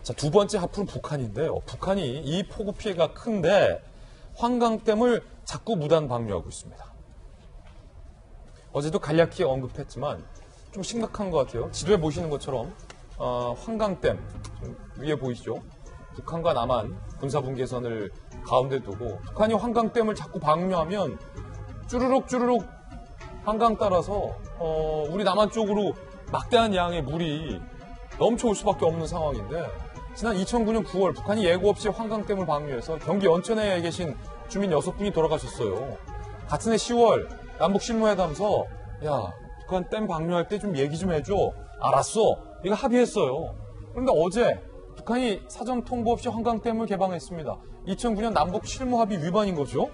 자, 두 번째 하프는 북한인데요. 북한이 이 폭우 피해가 큰데 환강댐을 자꾸 무단 방류하고 있습니다. 어제도 간략히 언급했지만 좀 심각한 것 같아요. 지도에 보시는 것처럼 환강댐 위에 보이시죠? 북한과 남한 군사분계선을 가운데 두고 북한이 환강댐을 자꾸 방류하면 쭈르륵 한강 따라서 우리 남한 쪽으로 막대한 양의 물이 넘쳐올 수밖에 없는 상황인데 지난 2009년 9월 북한이 예고 없이 환강댐을 방류해서 경기 연천에 계신 주민 6분이 돌아가셨어요. 같은 해 10월 남북 실무회담서 야 북한 댐 방류할 때 좀 얘기 좀 해줘. 알았어. 이거 합의했어요. 그런데 어제 북한이 사전 통보 없이 환강댐을 개방했습니다. 2009년 남북 실무합의 위반인 거죠.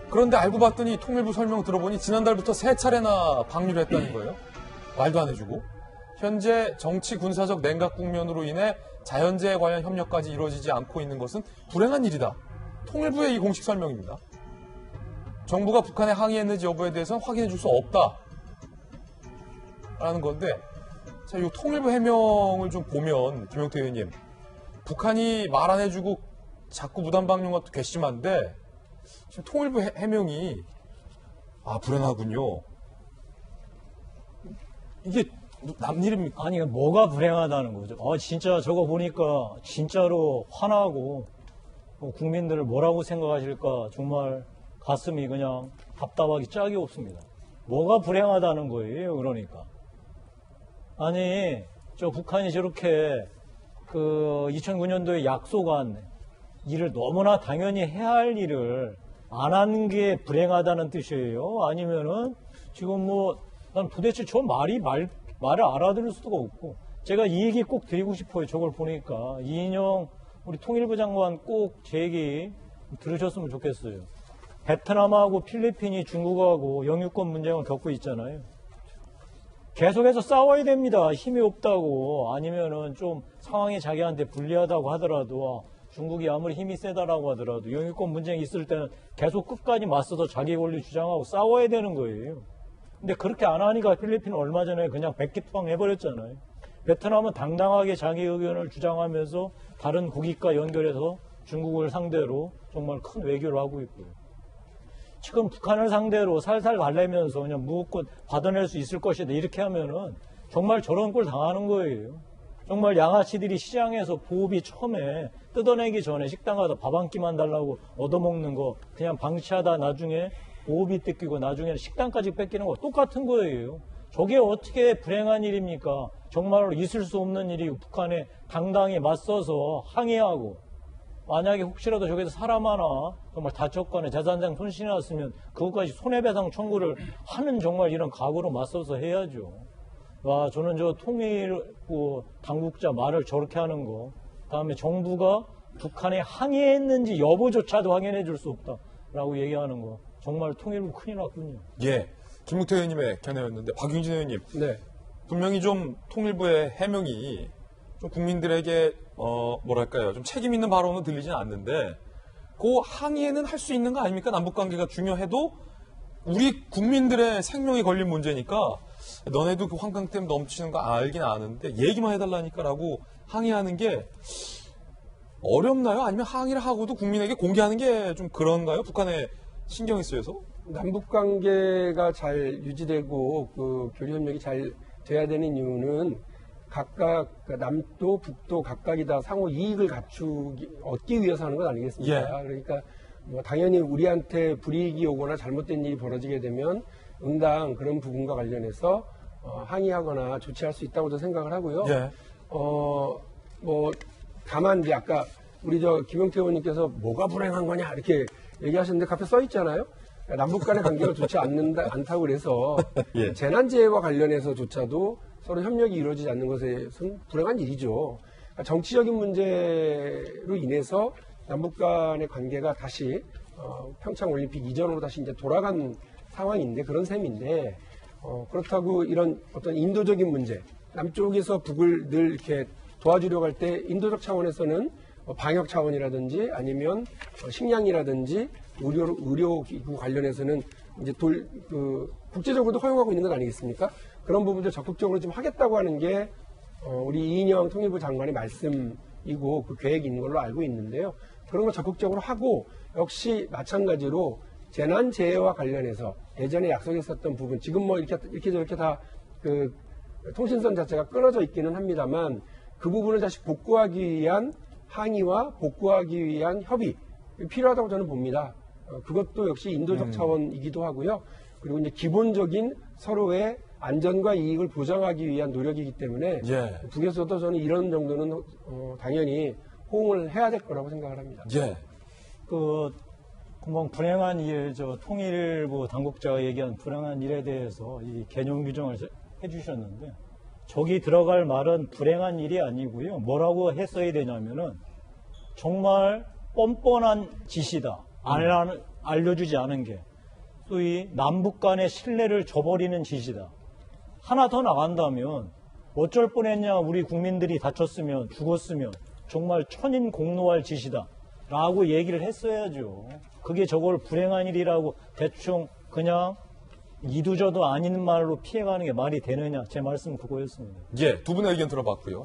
그런데 알고 봤더니 통일부 설명 들어보니 지난달부터 3차례나 방류를 했다는 거예요. 말도 안 해주고. 현재 정치 군사적 냉각 국면으로 인해 자연재해 관련 협력까지 이루어지지 않고 있는 것은 불행한 일이다. 통일부의 이 공식 설명입니다. 정부가 북한에 항의했는지 여부에 대해서는 확인해 줄 수 없다. 라는 건데 자, 이 통일부 해명을 좀 보면 김용태 의원님 북한이 말 안 해주고 자꾸 무단 방류한 것도 괘씸한데 지금 통일부 해명이 불행하군요. 이게 남일입니까? 아니 뭐가 불행하다는 거죠. 진짜 저거 보니까 진짜로 화나고 국민들을 뭐라고 생각하실까 정말 가슴이 그냥 답답하기 짝이 없습니다. 뭐가 불행하다는 거예요. 그러니까 아니 저 북한이 저렇게 그 2009년도에 약속한 일을 너무나 당연히 해야 할 일을 안 한 게 불행하다는 뜻이에요? 아니면은 지금 난 도대체 저 말을 알아들을 수가 없고 제가 이 얘기 꼭 드리고 싶어요. 저걸 보니까 이인영 우리 통일부 장관 꼭 제 얘기 들으셨으면 좋겠어요. 베트남하고 필리핀이 중국하고 영유권 문제를 겪고 있잖아요. 계속해서 싸워야 됩니다. 힘이 없다고 아니면은 좀 상황이 자기한테 불리하다고 하더라도 중국이 아무리 힘이 세다라고 하더라도 영유권 문제가 있을 때는 계속 끝까지 맞서서 자기 권리 주장하고 싸워야 되는 거예요. 근데 그렇게 안 하니까 필리핀은 얼마 전에 그냥 백기투항 해버렸잖아요. 베트남은 당당하게 자기 의견을 주장하면서 다른 국익과 연결해서 중국을 상대로 정말 큰 외교를 하고 있고요. 지금 북한을 상대로 살살 갈래면서 그냥 무조건 받아낼 수 있을 것이다 이렇게 하면은 정말 저런 꼴 당하는 거예요. 정말 양아치들이 시장에서 보호비 처음에 뜯어내기 전에 식당 가서 밥 한 끼만 달라고 얻어먹는 거 그냥 방치하다 나중에 보호비 뜯기고 나중에는 식당까지 뺏기는 거 똑같은 거예요. 저게 어떻게 불행한 일입니까? 정말로 있을 수 없는 일이고 북한에 당당히 맞서서 항의하고 만약에 혹시라도 저기서 사람 하나 정말 다쳤거나 재산상 손실이 났으면 그것까지 손해배상 청구를 하는 정말 이런 각오로 맞서서 해야죠. 저는 저 통일부 당국자 말을 저렇게 하는 거 다음에 정부가 북한에 항의했는지 여부조차도 확인해 줄 수 없다라고 얘기하는 거 정말 통일부 큰일 났군요. 예, 김묵태 의원님의 견해였는데 박용진 의원님 네. 분명히 좀 통일부의 해명이 좀 국민들에게 좀 책임 있는 발언은 들리진 않는데 그 항의에는 할 수 있는 거 아닙니까? 남북관계가 중요해도 우리 국민들의 생명이 걸린 문제니까 너네도 그 환강댐 넘치는 거 알긴 아는데 얘기만 해달라니까라고 항의하는 게 어렵나요? 아니면 항의를 하고도 국민에게 공개하는 게 좀 그런가요? 북한에 신경이 쓰여서? 남북관계가 잘 유지되고 그 교류협력이 잘 돼야 되는 이유는 각각 남도 북도 각각이 다 상호 이익을 얻기 위해서 하는 것 아니겠습니까? 예. 그러니까 당연히 우리한테 불이익이 오거나 잘못된 일이 벌어지게 되면 응당 그런 부분과 관련해서 항의하거나 조치할 수 있다고도 생각을 하고요. 예. 다만 이제 아까 우리 김용태 의원님께서 뭐가 불행한 거냐 이렇게 얘기하셨는데 앞에 써 있잖아요. 남북 간의 관계가 좋지 않다고 그래서 예. 재난재해와 관련해서조차도 서로 협력이 이루어지지 않는 것은 불행한 일이죠. 그러니까 정치적인 문제로 인해서 남북 간의 관계가 다시 평창올림픽 이전으로 다시 이제 돌아간 상황인데 그런 셈인데 그렇다고 이런 어떤 인도적인 문제 남쪽에서 북을 늘 이렇게 도와주려고 할 때 인도적 차원에서는 방역 차원이라든지 아니면 식량이라든지 의료기구 관련해서는 이제 국제적으로도 허용하고 있는 것 아니겠습니까? 그런 부분들 적극적으로 좀 하겠다고 하는 게 우리 이인영 통일부 장관의 말씀이고 그 계획이 있는 걸로 알고 있는데요. 그런 걸 적극적으로 하고 역시 마찬가지로 재난재해와 관련해서 예전에 약속했었던 부분 지금 뭐 이렇게 저렇게 다 그 통신선 자체가 끊어져 있기는 합니다만 그 부분을 다시 복구하기 위한 항의와 복구하기 위한 협의 필요하다고 저는 봅니다. 그것도 역시 인도적 차원이기도 하고요. 그리고 이제 기본적인 서로의 안전과 이익을 보장하기 위한 노력이기 때문에 예. 북에서도 저는 이런 정도는 당연히 호응을 해야 될 거라고 생각을 합니다. 예. 금방 불행한 일, 통일부 당국자가 얘기한 불행한 일에 대해서 이 개념 규정을 해주셨는데, 저기 들어갈 말은 불행한 일이 아니고요. 뭐라고 했어야 되냐면은, 정말 뻔뻔한 짓이다. 알려주지 않은 게. 소위 남북 간의 신뢰를 저버리는 짓이다. 하나 더 나간다면, 어쩔 뻔했냐, 우리 국민들이 다쳤으면, 죽었으면, 정말 천인공노할 짓이다. 라고 얘기를 했어야죠. 그게 저걸 불행한 일이라고 대충 그냥 이두저도 아닌 말로 피해가는 게 말이 되느냐. 제 말씀은 그거였습니다. 예, 두 분의 의견 들어봤고요.